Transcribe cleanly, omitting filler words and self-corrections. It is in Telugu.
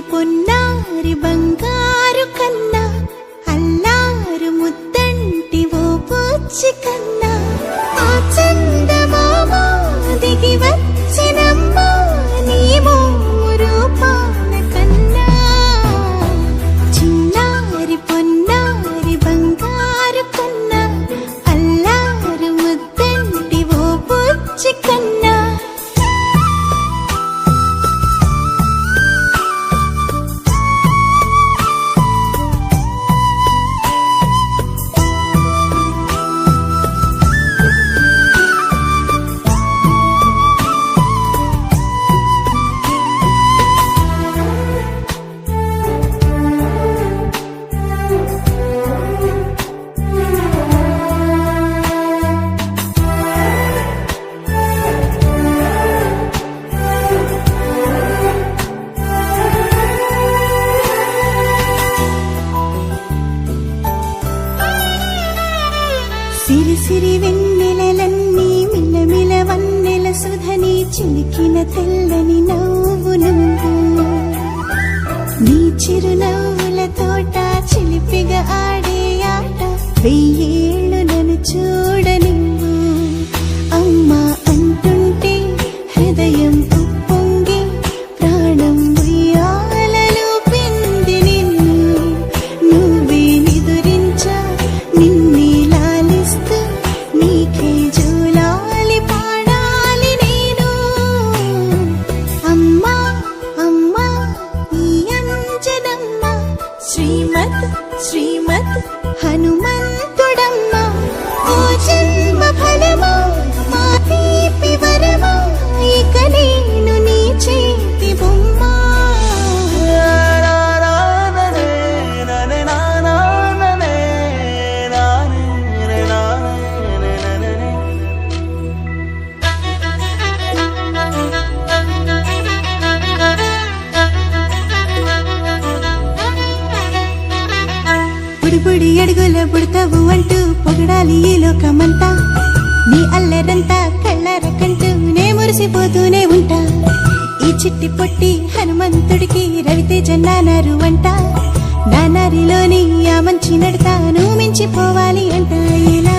పొన్నారి బంగారు కన్నా అల్లారు ముద్దంటి ఓ పూచి కన్నా ఆ చందమామ దిగి వచ్చినమ్మ నీ మోము రూపాల కన్నా చిన్నారి పొన్నారి బంగారు కన్నా అల్లారు ముద్దంటి ఓ పూచి కన్నా సిరి సిరి వెన్నెలలన్నీ మిలమిల వన్నెల సుధని చిలికిన తెల్లని నవ్వు నువ్వు నీ చిరునవ్వుల తోట చిలిపిగా ఆడే ఆట వెయ్యేళ్ళు నన్ను చూడ నువ్వు అమ్మా అంటుంటే హృదయం ఉప్పొంగి ప్రాణం ఉయ్యాలలో పిండి నిన్ను నువ్వే నిదురించా నిన్నే నీకే జూలాలి పాడాలి నేను అమ్మా అమ్మా ఈ అంజనమ్మ శ్రీమత్ శ్రీమత్ హనుమంతుడమ్మ ఓ జన్మ ఫలమా మా తీపి వరమా ఇక నేను నీ చేతి బొమ్మ బుడి అడుగుల బుడతావు అంటూ పొగడాలి ఈ లోకమంతా నీ అల్లరంతా కళ్ళరకంటూ నే మురిసిపోతూనే ఉంటా ఈ చిట్టి పొట్టి హనుమంతుడికి రవితేజ నానారు అంట నానారిలోని ఆ మంచి నడతా నువ్వు మించిపోవాలి అంట ఇలా